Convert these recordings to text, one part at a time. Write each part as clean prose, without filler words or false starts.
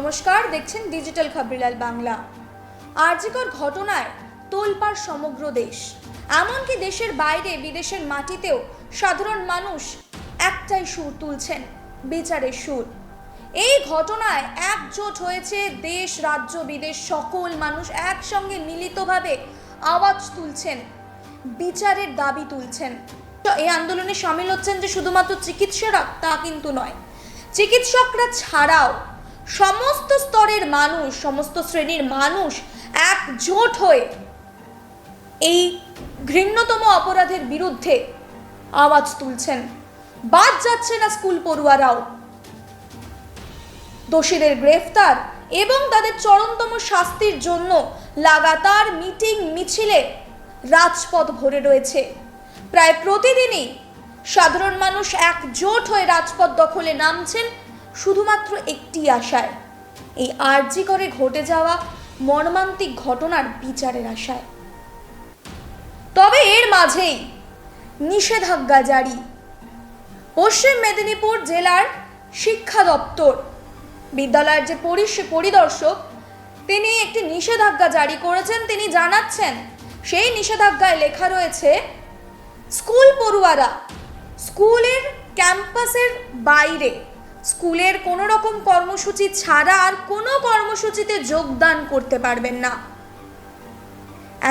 নমস্কার, দেখছেন ডিজিটাল খবরিলাল বাংলা। আরজিকর ঘটনায় তোলপাড় সমগ্র দেশ, এমনকি দেশের বাইরে বিদেশের মাটিতেও সাধারণ মানুষ একটাই সুর তুলছেন, বিচারের সুর। এই ঘটনায় একজোট হয়েছে দেশ, রাজ্য, বিদেশ, সকল মানুষ একসঙ্গে মিলিতভাবে আওয়াজ তুলছেন, বিচারের দাবি তুলছেন। এই আন্দোলনে সামিল হচ্ছেন যে শুধুমাত্র চিকিৎসকরা, তা কিন্তু নয়। চিকিৎসকরা ছাড়াও সমস্ত স্তরের মানুষ, সমস্ত শ্রেণীর মানুষ একজোট হয়ে এই ঘৃণ্যতম অপরাধের বিরুদ্ধে আওয়াজ তুলছেন। বাদ যাচ্ছে না স্কুল পড়ুয়ারাও। দোষীদের গ্রেফতার এবং তাদের চরমতম শাস্তির জন্য লাগাতার মিটিং মিছিলে রাজপথ ভরে রয়েছে। প্রায় প্রতিদিনই সাধারণ মানুষ একজোট হয়ে রাজপথ দখলে নামছেন শুধুমাত্র একটি আশায়, এই আরজিকরে ঘটে যাওয়া মর্মান্তিক ঘটনার বিচারের আশায়। তবে এর মাঝেই নিষেধাজ্ঞা জারি। পশ্চিম মেদিনীপুর জেলার শিক্ষা দপ্তর বিদ্যালয়ের যে পরিদর্শক, তিনি একটি নিষেধাজ্ঞা জারি করেছেন। তিনি জানাচ্ছেন, সেই নিষেধাজ্ঞায় লেখা রয়েছে, স্কুল পড়ুয়ারা স্কুলের ক্যাম্পাসের বাইরে স্কুলের কোনো রকম কর্মসূচি ছাড়া আর কোনো কর্মসূচিতে যোগদান করতে পারবেন না,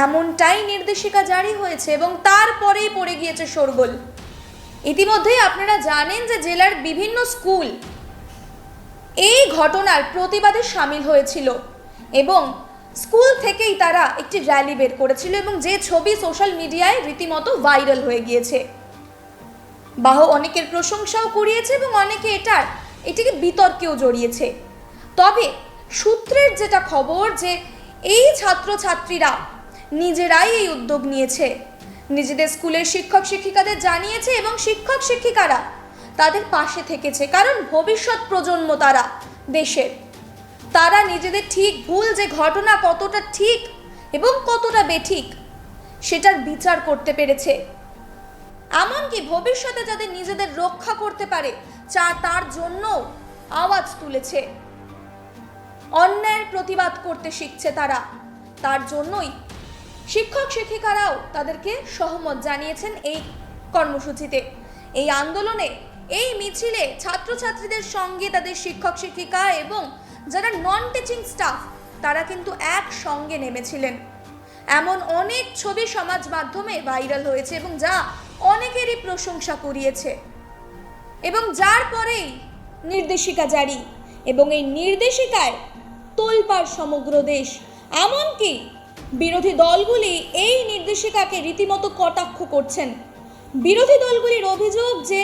এমনটাই নির্দেশিকা জারি হয়েছে। এবং তারপরেই পড়ে গিয়েছে শোরগোল। ইতিমধ্যেই আপনারা জানেন যে জেলার বিভিন্ন স্কুল এই ঘটনার প্রতিবাদে সামিল হয়েছিল এবং স্কুল থেকেই তারা একটি র্যালি বের করেছিল এবং যে ছবি সোশ্যাল মিডিয়ায় রীতিমতো ভাইরাল হয়ে গিয়েছে। অনেকের প্রশংসাও কুড়িয়েছে এবং অনেকে এটিকে বিতর্কেও জড়িয়েছে। তবে সূত্রের যেটা খবর, যে এই ছাত্রছাত্রীরা নিজেরাই এই উদ্যোগ নিয়েছে, নিজেদের স্কুলের শিক্ষক শিক্ষিকাদের জানিয়েছে এবং শিক্ষক শিক্ষিকারা তাদের পাশে থেকেছে। কারণ ভবিষ্যৎ প্রজন্ম তারা দেশের, তারা নিজেদের ঠিক ভুল, যে ঘটনা কতটা ঠিক এবং কতটা বেঠিক, সেটার বিচার করতে পেরেছে। এমনকি ভবিষ্যতে যাদের নিজেদের রক্ষা করতে পারে তার জন্য আওয়াজ তুলেছে, অন্যায়ের প্রতিবাদ করতে শিখছে তারা। তার জন্যই শিক্ষক শিক্ষিকারাও তাদেরকে সহমত জানিয়েছেন এই কর্মসূচিতে, এই আন্দোলনে, এই মিছিলে। ছাত্রছাত্রীদের সঙ্গে তাদের শিক্ষক শিক্ষিকা এবং যারা নন টিচিং স্টাফ, তারা কিন্তু একসঙ্গে নেমেছিলেন। এমন অনেক ছবি সমাজ মাধ্যমে ভাইরাল হয়েছে এবং যা অনেকেরই প্রশংসা কুড়িয়েছে এবং যার পরেই নির্দেশিকা জারি। এবং এই নির্দেশিকায় তোলপাড় সমগ্র দেশ। এমনকি বিরোধী দলগুলি এই নির্দেশিকাকে রীতিমতো কটাক্ষ করছেন। বিরোধী দলগুলির অভিযোগ যে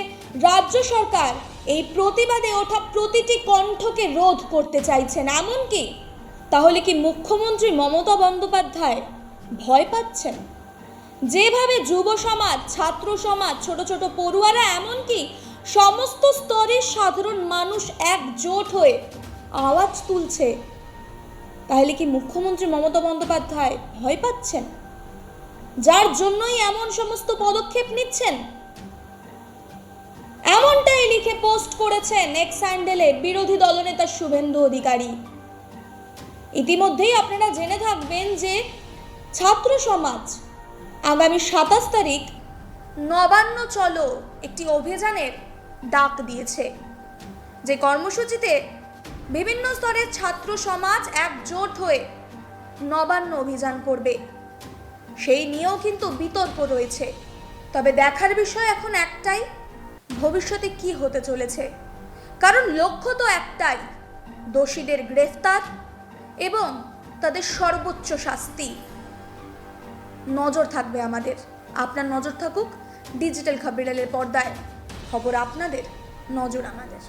রাজ্য সরকার এই প্রতিবাদে ওঠা প্রতিটি কণ্ঠকে রোধ করতে চাইছেন। এমনকি তাহলে কি মুখ্যমন্ত্রী মমতা বন্দ্যোপাধ্যায় ভয় পাচ্ছেন? যেভাবে যুব সমাজ, ছাত্র সমাজ, ছোট ছোট পড়ুয়ারা, এমনকি সমস্ত স্তরের সাধারণ মানুষ একজোট হয়ে আওয়াজ তুলছে, তাহলে কি মুখ্যমন্ত্রী মমতা বন্দ্যোপাধ্যায় ভয় পাচ্ছেন, যার জন্যই এমন সমস্ত পদক্ষেপ নিচ্ছেন? এমনটাই লিখে পোস্ট করেছেন এক্স হ্যান্ডেলে বিরোধী দলনেতা শুভেন্দু অধিকারী। ইতিমধ্যেই আপনারা জেনে থাকবেন যে ছাত্র সমাজ আগামী 27 তারিখ নবান্ন চলো একটি অভিযানের ডাক দিয়েছে, যে কর্মসূচিতে বিভিন্ন স্তরের ছাত্র সমাজ একজোট হয়ে নবান্ন অভিযান করবে। সেই নিয়েও কিন্তু বিতর্ক রয়েছে। তবে দেখার বিষয় এখন একটাই, ভবিষ্যতে কি হতে চলেছে। কারণ লক্ষ্য তো একটাই, দোষীদের গ্রেফতার এবং তাদের সর্বোচ্চ শাস্তি। নজর থাকবে আমাদের, আপনার নজর থাকুক ডিজিটাল খবরিলালের পর্দায়। খবর আপনাদের, নজর আমাদের।